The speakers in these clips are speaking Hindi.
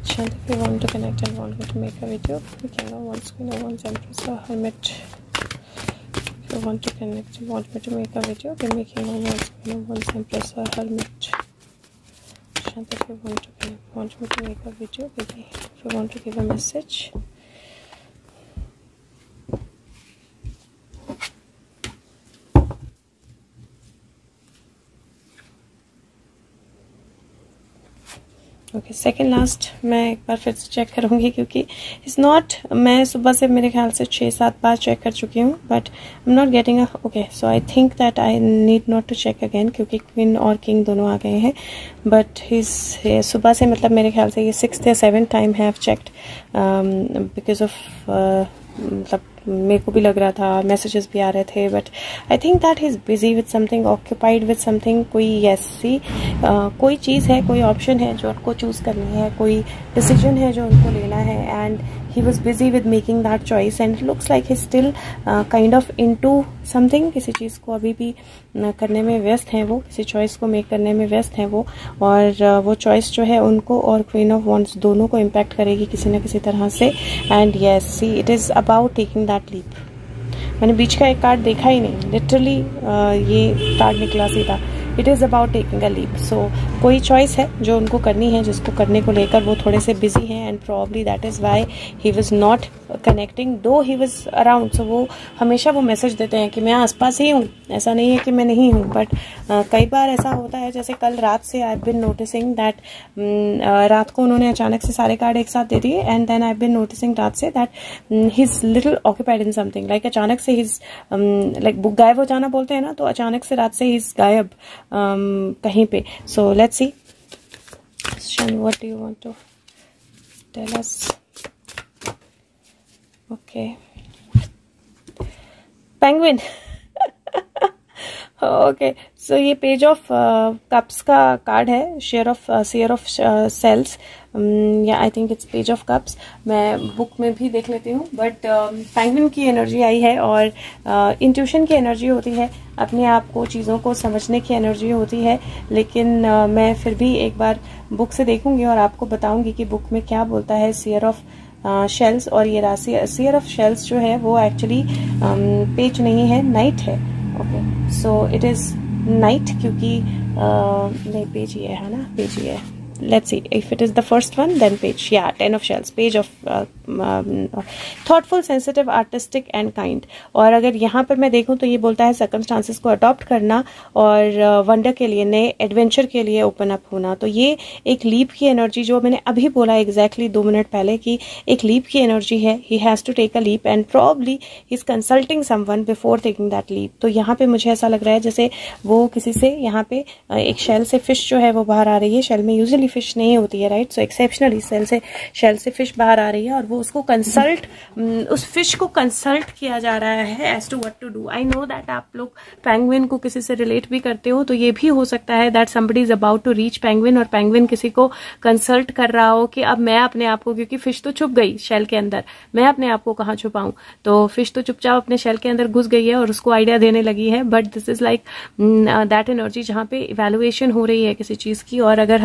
Shant, if you want to connect and want me to make a video, we can go once Queen of Wands, Empress or Hermit. If you want to connect and want me to make a video, be making on once Queen of Wands, Empress or Hermit. Shant, if you want me to make a video, baby. If you want to give a message. Okay, second last मैं एक बार फिर से चेक करूँगी क्योंकि इट्स नॉट, मैं सुबह से मेरे ख्याल से 6-7 बार चेक कर चुकी हूँ but I am not getting a okay, so I think that I need not to check again क्योंकि क्वीन और किंग दोनों आ गए हैं. बट सुबह से मतलब मेरे ख्याल से ये 6th या 7th time have checked because of मतलब मेरे को भी लग रहा था, मैसेजेस भी आ रहे थे but I think that he is busy with something, occupied with something. कोई ऐसी कोई चीज़ है, कोई ऑप्शन है जो उनको चूज़ करनी है, कोई डिसीजन है जो उनको लेना है and he was busy with making that choice and it looks like he's still kind of into something. किसी चीज़ को अभी भी करने में व्यस्त हैं वो, किसी चॉइस को मेक करने में व्यस्त हैं वो, और वो चॉइस जो है उनको और क्वीन ऑफ वॉन्ड्स दोनों को इम्पैक्ट करेगी किसी न किसी तरह से. And yes, see it is about taking that leap. मैंने बीच का एक कार्ड देखा ही नहीं, लिटरली ये कार्ड निकला सीधा. It is about taking a leap. So कोई चॉइस है जो उनको करनी है, जिसको करने को लेकर वो थोड़े से बिजी हैं and probably that is why he was not connecting दो ही वॉज अराउंड. सो वो हमेशा वो मैसेज देते हैं कि मैं आसपास ही हूँ, ऐसा नहीं है कि मैं नहीं हूँ. बट कई बार ऐसा होता है, जैसे कल रात से आई बिन नोटिसिंग दैट रात को उन्होंने अचानक से सारे कार्ड एक साथ दे दिए and then I been noticing रात से that he is little occupied in something. Like अचानक से ही लाइक गायब हो जाना बोलते हैं ना, तो अचानक से रात से ही गायब कहीं पे. So let's see what do you want to tell us. Okay, penguin. Okay, so ये पेज ऑफ कप्स का कार्ड है, शेयर ऑफ सेल्स, या I think it's page of cups. मैं बुक में भी देख लेती हूँ बट पेंगुइन की एनर्जी आई है और इंट्यूशन की एनर्जी होती है, अपने आप को चीज़ों को समझने की एनर्जी होती है. लेकिन मैं फिर भी एक बार बुक से देखूंगी और आपको बताऊंगी कि बुक में क्या बोलता है शेयर ऑफ शेल्स. और ये राशि शेयर ऑफ शेल्स जो है वो एक्चुअली पेज नहीं है, नाइट है. Okay, so it is night क्योंकि नहीं, पेज ही है ना, पेज ही है. Let's see if it is the first one, then page. Yeah, 10 of shells, page of thoughtful, sensitive, artistic and kind. और अगर यहाँ पर मैं देखूँ तो ये बोलता है circumstances को अडॉप्ट करना और वंडर के लिए, नए एडवेंचर के लिए ओपन अप होना. तो ये एक लीप की एनर्जी जो मैंने अभी बोला एग्जैक्टली 2 मिनट पहले कि एक लीप की एनर्जी है. He has to take a leap and probably he is consulting someone before taking that leap. तो यहाँ पे मुझे ऐसा लग रहा है जैसे वो किसी से, यहाँ पे एक शेल से फिश जो है वो बाहर आ रही है. शेल में यूजुअली फिश नहीं होती है, राइट. सो एक्सेप्शनली शेल से फिश बाहर आ रही है और वो उसको कंसल्ट, उस फिश को कंसल्ट किया जा रहा है as to what to do. I know that आप लोग पेंगुइन को किसी से रिलेट भी करते हो, तो ये भी हो सकता है that somebody is about to reach penguin और पेंगुइन किसी को कंसल्ट कर रहा हो कि अब मैं अपने आप को, क्योंकि फिश तो छुप गई शेल के अंदर, मैं अपने आप को कहाँ छुपाऊं. तो फिश तो चुपचाप अपने शेल के अंदर घुस गई है और उसको आइडिया देने लगी है. But this is like that energy जहाँ पे इवैल्यूएशन हो रही है किसी चीज की, और अगर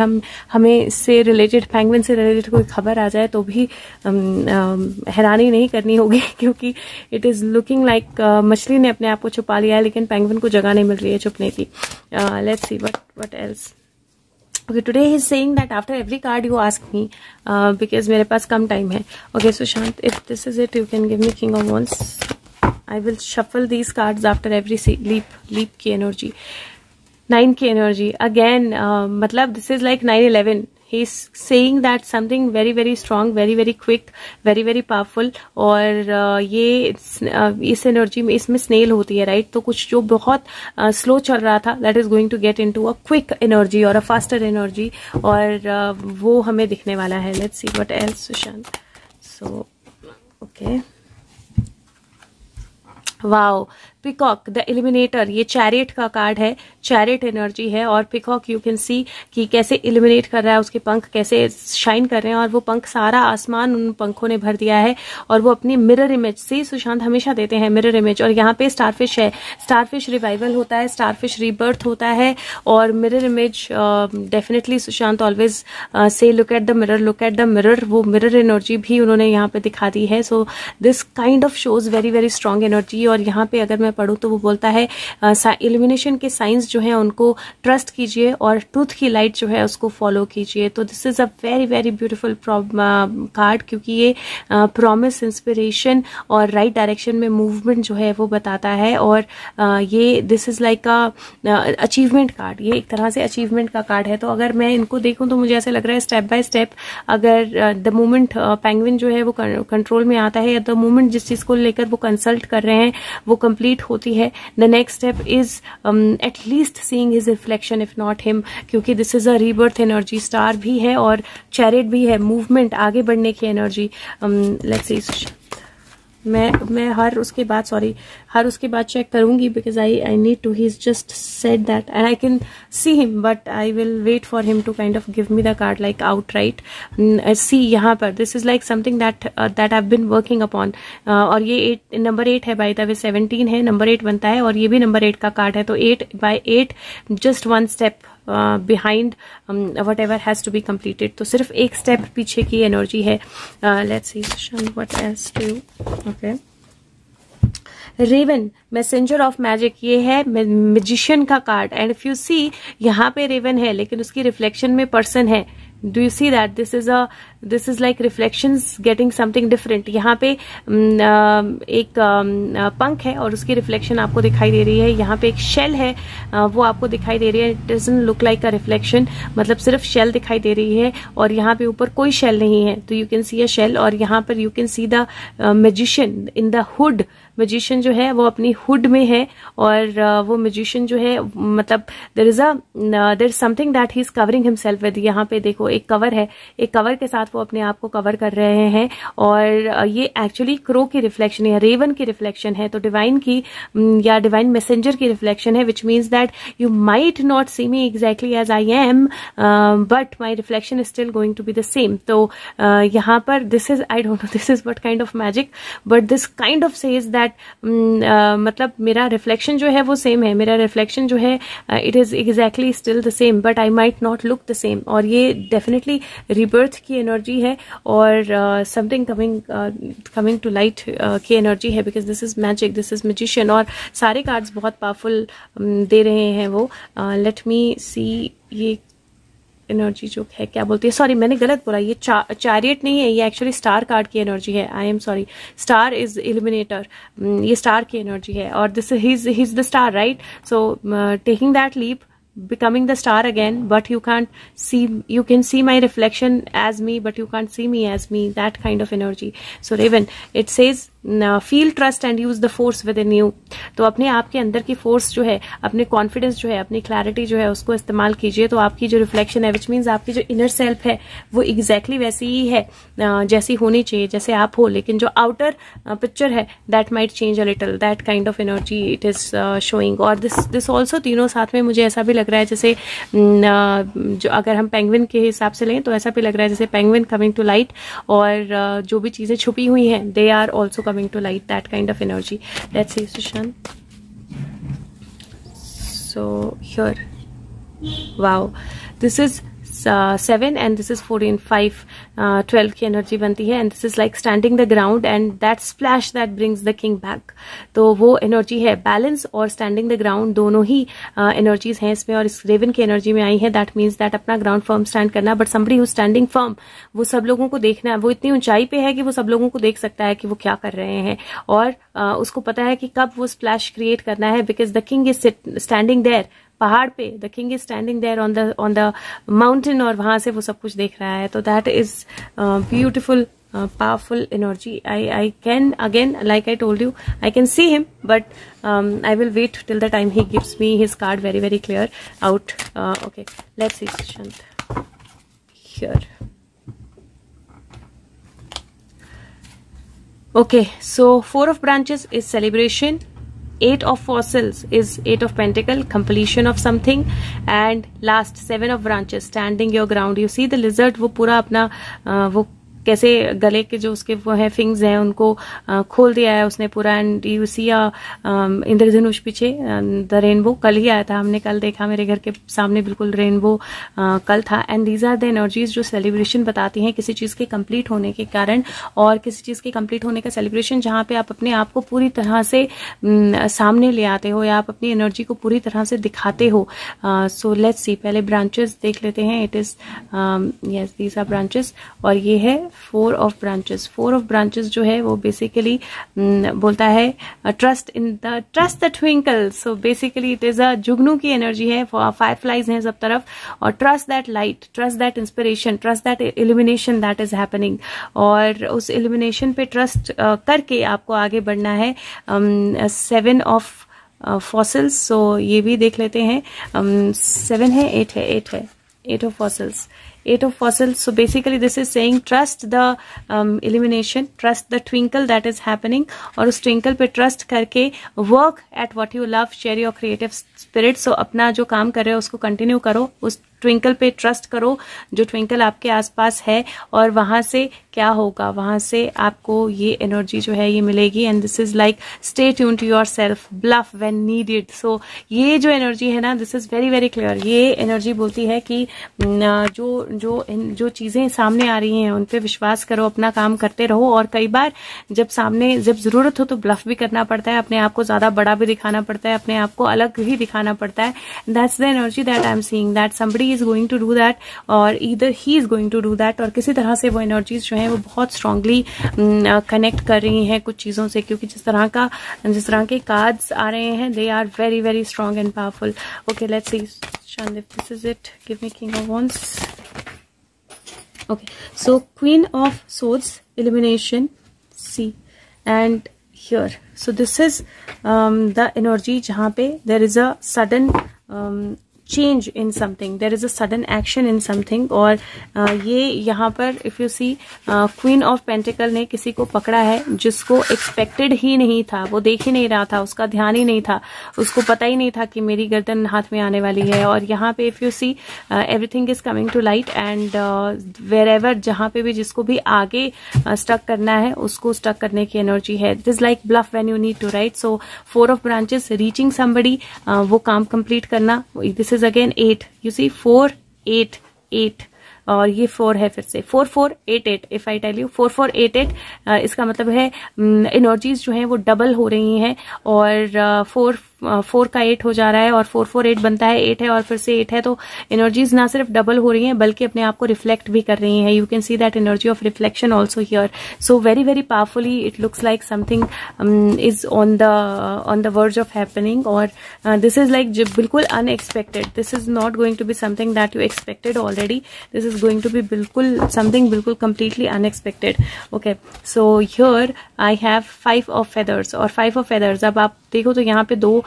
हमें इससे रिलेटेड, पेंगुइन से रिलेटेड कोई खबर आ जाए तो भी हैरानी नहीं करनी होगी क्योंकि इट इज लुकिंग लाइक मछली ने अपने आप को छुपा लिया है लेकिन पेंगुइन को जगह नहीं मिल रही है छुपने की. Let's see what else. Okay, today he is saying that after every card you ask me because मेरे पास कम टाइम है. Okay, so Shant, if this is it, you can give me King of Wands. I will shuffle these cards after every leap की energy. 9 की एनर्जी अगेन, मतलब this is like 9/11. He is saying that something very very strong, very very quick, very very powerful. और ये इस एनर्जी में, इसमें स्नेल होती है, राइट. तो कुछ जो बहुत स्लो चल रहा था that is going to get into a quick energy और अ फास्टर एनर्जी, और वो हमें दिखने वाला है. Let's see what else Sushant. So okay, wow, peacock the illuminator, ये चैरियट का कार्ड है, चैरियट एनर्जी है। और पिकॉक यू कैन सी कि कैसे इल्यूमिनेट कर रहा है, उसके पंख कैसे शाइन कर रहे हैं और वो पंख सारा आसमान उन पंखों ने भर दिया है। और वो अपनी मिरर इमेज से सुशांत हमेशा देते हैं मिरर इमेज। और यहाँ पे स्टारफिश है, स्टारफिश रिवाइवल होता है, स्टारफिश रीबर्थ होता है। और mirror image definitely Sushant always say look at the mirror, look at the mirror, वो मिरर एनर्जी भी उन्होंने यहाँ पे दिखा दी है। So this kind of shows very very strong energy. और यहाँ पे अगर मैं पढ़ूँ तो वो बोलता है इल्यूमिनेशन के साइंस जो है उनको ट्रस्ट कीजिए और ट्रूथ की लाइट जो है उसको फॉलो कीजिए। तो this is a very very beautiful card, क्योंकि ये प्रॉमिस, इंस्पिरेशन और राइट डायरेक्शन में मूवमेंट जो है वो बताता है। और ये this is like a achievement card, ये एक तरह से अचीवमेंट का कार्ड है। तो अगर मैं इनको देखूं तो मुझे ऐसा लग रहा है स्टेप बाय स्टेप, अगर द मोमेंट पेंगुइन जो है वो कंट्रोल में आता है या द मोमेंट जिस चीज को लेकर वो कंसल्ट कर रहे हैं वो कंप्लीट होती है, the next step is at least seeing his reflection if not him, क्योंकि this is a rebirth energy. Star भी है और चैरियट भी है, मूवमेंट, आगे बढ़ने की एनर्जी। लेट्स सी, मैं हर उसके बाद चेक करूंगी because I need to, he is just said that and I can see him but I will wait for him to kind of give me the card like outright. See यहाँ पर this is like something that I been working upon. और ये नंबर 8 है, बाय द वे 17 है, नंबर 8 बनता है और ये भी नंबर 8 का कार्ड है। तो 8/8 just one step behind whatever has to be completed, तो सिर्फ एक स्टेप पीछे की एनर्जी है। Let's see what else to. Okay, raven messenger of magic, ये है मैजिशियन का card. And if you see यहाँ पे रेवन है लेकिन उसकी रिफ्लेक्शन में पर्सन है। Do you see that this is like reflections getting something different. यहाँ पे एक पंख है और उसकी रिफ्लेक्शन आपको दिखाई दे रही है। यहाँ पे एक शेल है, वो आपको दिखाई दे रही है। It doesn't look like a reflection, मतलब सिर्फ शेल दिखाई दे रही है और यहाँ पे ऊपर कोई शेल नहीं है। तो you can see a shell और यहाँ पर you can see the magician in the hood. Magician जो है वो अपनी हुड में है और वो मैजिशियन जो है मतलब there is something that he is covering himself with. यहाँ पे देखो एक कवर है, एक कवर के साथ वो अपने आप को कवर कर रहे हैं और ये एक्चुअली क्रो की रिफ्लेक्शन है, रेवन की रिफ्लेक्शन है। तो डिवाइन की या डिवाइन मैसेंजर की रिफ्लेक्शन है, which means that you might not see me exactly as I am but my reflection is still going to be the same. तो यहाँ पर this is, I don't know this is what kind of magic but this kind of says that मतलब मेरा रिफ्लेक्शन जो है वो सेम है, मेरा रिफ्लेक्शन जो है it is exactly still the same but I might not look the same. और ये डेफिनेटली रीबर्थ की एनर्जी है और समथिंग कमिंग टू लाइट की एनर्जी है because this is magic, this is magician. और सारे कार्ड्स बहुत पावरफुल दे रहे हैं वो। लेट मी सी ये एनर्जी जो है क्या बोलती है, सॉरी मैंने गलत बोला, ये चैरियट नहीं है, ये एक्चुअली स्टार कार्ड की एनर्जी है। I am sorry, star is illuminator, ये स्टार की एनर्जी है और this he is the star right. So taking that leap, becoming the star again, but you can see my reflection as me but you can't see me as me, that kind of energy. So Raven, it says feel trust and use the force within you. तो अपने आप के अंदर की फोर्स जो है, अपने कॉन्फिडेंस जो है, अपनी क्लैरिटी जो है उसको इस्तेमाल कीजिए। तो आपकी जो रिफ्लेक्शन है विच मीन्स आपकी जो इनर सेल्फ है वो एग्जैक्टली वैसी ही है जैसी होनी चाहिए, जैसे आप हो, लेकिन जो आउटर पिक्चर है that might change a little, that kind of energy it is showing. और दिस ऑल्सो तीनों साथ में मुझे ऐसा भी लग रहा है जैसे जो अगर हम पेंगुइन के हिसाब से लें तो ऐसा भी लग रहा है जैसे पेंगुइन कमिंग टू लाइट और जो भी चीजें छुपी हुई हैं they are also coming to light, that kind of energy. Let's see Sushan. So here, wow, this is 7 and this is 14, 5, 12 की एनर्जी बनती है and this is like standing the ground and that splash that brings the king back. तो वो एनर्जी है, बैलेंस और स्टैंडिंग द ग्राउंड दोनों ही एनर्जीज हैं इसमें और इस रेवन की एनर्जी में आई है। दैट मीन्स दैट अपना ग्राउंड फर्म स्टैंड करना, but somebody who standing firm, वो सब लोगों को देखना है, वो इतनी ऊंचाई पे है कि वो सब लोगों को देख सकता है कि वो क्या कर रहे हैं और उसको पता है कि कब वो स्प्लैश क्रिएट करना है because the king is standing there, पहाड़ पे the king is standing there on the mountain और वहां से वो सब कुछ देख रहा है। तो that is beautiful powerful energy. I can again, like I told you, I can see him but I will wait till the time he gives me his card very very clear out. Okay, let's see Shant here. Okay, so 4 of branches is celebration, 8 of fossils is 8 of pentacle, completion of something, and last 7 of branches, standing your ground. You see the lizard, वो पूरा अपना वो कैसे गले के जो उसके वो है फिंग्स हैं उनको खोल दिया है उसने पूरा. एंड यू सी इंद्रधनुष पीछे द रेनबो. कल ही आया था, हमने कल देखा, मेरे घर के सामने बिल्कुल रेनबो कल था. And these are the energies जो सेलिब्रेशन बताती हैं किसी चीज के कंप्लीट होने के कारण, और किसी चीज के कंप्लीट होने का सेलिब्रेशन जहां पे आप अपने आप को पूरी तरह से सामने ले आते हो या आप अपनी एनर्जी को पूरी तरह से दिखाते हो. सो लेट्स सी, पहले ब्रांचेस देख लेते हैं. It is yes, these are branches, और ये है 4 ऑफ ब्रांचेस. 4 ऑफ ब्रांचेस जो है वो बेसिकली बोलता है trust the twinkle. So basically it is a जुगनू की एनर्जी है, फायरफ्लाइज हैं सब तरफ, और trust that light, trust that inspiration, trust that illumination that is happening. और उस इल्यूमिनेशन पे ट्रस्ट करके आपको आगे बढ़ना है. 7 ऑफ फॉसिल्स, सो ये भी देख लेते हैं. 7 है, 8 है, 8 of fossils. 8 of fossils. So basically this is saying trust the illumination, trust the twinkle that is happening, और उस twinkle पे trust करके work at what you love, share your creative spirit. So अपना जो काम कर रहे हो उसको continue करो, उस ट्विंकल पे ट्रस्ट करो जो ट्विंकल आपके आसपास है, और वहां से क्या होगा, वहां से आपको ये एनर्जी जो है ये मिलेगी. And this is like stay tune to your self, bluff when needed. So ये जो एनर्जी है ना, this is very very clear. ये एनर्जी बोलती है कि जो चीजें सामने आ रही हैं उन पे विश्वास करो, अपना काम करते रहो. और कई बार जब जरूरत हो तो ब्लफ भी करना पड़ता है, अपने आप को ज्यादा बड़ा भी दिखाना पड़ता है, अपने आप को अलग ही दिखाना पड़ता है. That's the energy that I am seeing, that somebody is going to do that, और either he is going to do that. और किसी तरह से वो एनर्जीज जो हैं वो बहुत स्ट्रांगली कनेक्ट कर रही हैं कुछ चीजों से, क्योंकि जिस तरह के कार्ड्स आ रहे हैं, they are very very strong and powerful. Okay, let's see Shandeep, this is it. Give me king of wands. Okay, so Queen of Swords, illumination, see, and here, so this is the energy जहाँ पे there is a sudden change in something, there is a sudden action in something. और ये यहाँ पर if you see queen of pentacle ने किसी को पकड़ा है जिसको एक्सपेक्टेड ही नहीं था, वो देख ही नहीं रहा था, उसका ध्यान ही नहीं था, उसको पता ही नहीं था कि मेरी गर्दन हाथ में आने वाली है. और यहाँ पे if you see everything is coming to light, and wherever जहाँ पे भी जिसको भी आगे स्टक करना है उसको स्टक करने की एनर्जी है. It is like bluff when you need to right. So 4 of branches, reaching somebody, वो काम कंप्लीट करना. This is again 8, you see 4 8 8, और ये 4 है फिर से 4 4 8 8. इफ आई टेल यू 4 4 8 8, इसका मतलब है एनर्जीज जो है वो डबल हो रही हैं, और 4 का 8 हो जा रहा है, और 4 4 8 बनता है, 8 है और फिर से 8 है. तो एनर्जीज ना सिर्फ डबल हो रही हैं बल्कि अपने आप को रिफ्लेक्ट भी कर रही हैं. You can see that energy of reflection also here. So very very powerfully it looks like something is on the verge of happening. और दिस इज लाइक बिल्कुल unexpected. This is not going to be something that you expected already. This is going to be बिल्कुल समथिंग बिल्कुल completely unexpected. Okay, so here I have 5 of feathers, और 5 ऑफ फेदर्स अब आप देखो तो यहाँ पे 2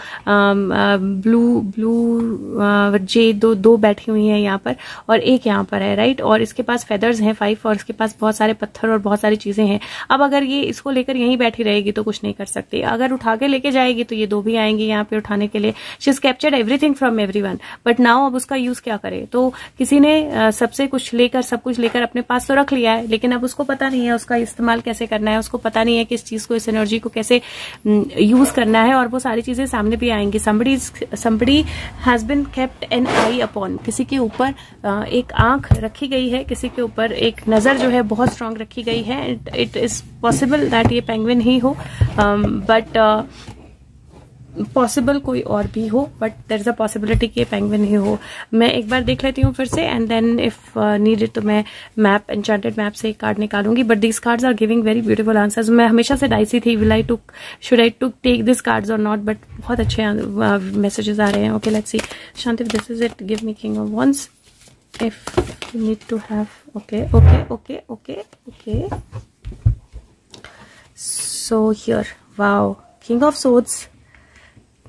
ब्लू जे दो बैठी हुई हैं यहाँ पर, और एक यहाँ पर है राइट. और इसके पास फेदर्स हैं 5, और इसके पास बहुत सारे पत्थर और बहुत सारी चीजें हैं. अब अगर ये इसको लेकर यहीं बैठी रहेगी तो कुछ नहीं कर सकती. अगर उठा के लेके जाएगी तो ये 2 भी आएंगे यहाँ पे उठाने के लिए. She is captured everything from everyone, but now अब उसका यूज क्या करे. तो किसी ने सबसे कुछ लेकर, सब कुछ लेकर अपने पास तो रख लिया है, लेकिन अब उसको पता नहीं है उसका इस्तेमाल कैसे करना है, उसको पता नहीं है कि इस चीज को, इस एनर्जी को कैसे यूज करना है. और वो सारी चीजें सामने भी आएंगी. somebody has been kept an eye upon, किसी के ऊपर एक आंख रखी गई है, किसी के ऊपर एक नजर जो है बहुत स्ट्रांग रखी गई है. इट इज पॉसिबल दैट ये पेंगुइन ही हो, बट पॉसिबल कोई और भी हो, but there is a possibility कि पेंगुइन ही हो. मैं एक बार देख लेती हूँ फिर से, एंड देन इफ नीडेड तो मैं मैप, एन्चेंटेड मैप से एक कार्ड निकालूंगी. But these cards are giving very beautiful answers. मैं हमेशा से डाइसी थी, should I take this cards और नॉट, बट बहुत अच्छे मैसेजेस आ रहे हैं. Okay, let's see. Shanti, this is it. Give me king of wands. If you need to have, okay. So here, wow, King of Swords.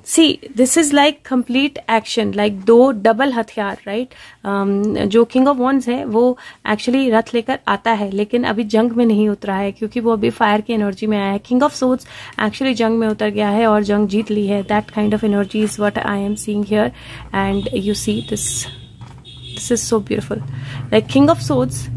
See this is like complete action, like दो डबल हथियार, राइट। जो किंग ऑफ वॉन्ड्स है वो एक्चुअली रथ लेकर आता है, लेकिन अभी जंग में नहीं उतरा है क्योंकि वो अभी फायर की एनर्जी में आया है। किंग ऑफ सोर्ड्स एक्चुअली जंग में उतर गया है और जंग जीत ली है। That kind of energy is what I am seeing here and you see this is so beautiful. Like king of swords,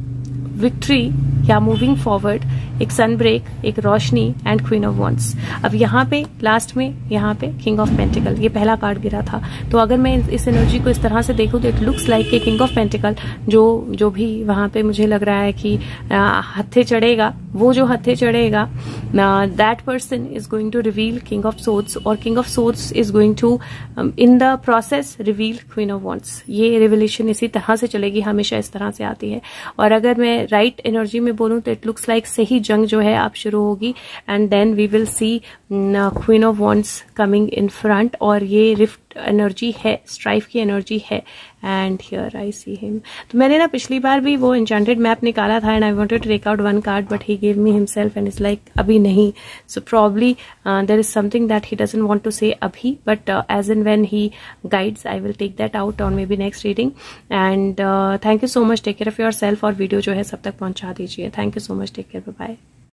victory या मूविंग फॉरवर्ड, एक सन ब्रेक, एक रोशनी एंड क्वीन ऑफ वॉन्ड्स। अब यहाँ पे लास्ट में यहाँ पे किंग ऑफ पेंटिकल, ये पहला कार्ड गिरा था। तो अगर मैं इस एनर्जी को इस तरह से देखूं तो इट लुक्स लाइक कि किंग ऑफ पेंटिकल जो भी वहां पे मुझे लग रहा है कि हत्थे चढ़ेगा, वो जो हत्थे चढ़ेगा that person is going to reveal king of swords, और king of swords is going to in the process reveal queen of wands. ये रिविलेशन इसी तरह से चलेगी, हमेशा इस तरह से आती है। और अगर मैं राइट एनर्जी में बोलूं तो इट लुक्स लाइक सही जंग जो है अब शुरू होगी and then we will see queen of wands coming in front. और ये रिफ्ट एनर्जी है, स्ट्राइफ की एनर्जी है and here I see him. तो मैंने ना पिछली बार भी वो एन्चेंटेड मैप निकाला था and I wanted to take out one card but he give me himself and is like अभी नहीं। So probably there is something that he doesn't want to say अभी, but as and when he guides I will take that out on maybe next reading. And thank you so much, take care of yourself, और वीडियो जो है सब तक पहुंचा दीजिए। Thank you so much, take care, bye bye.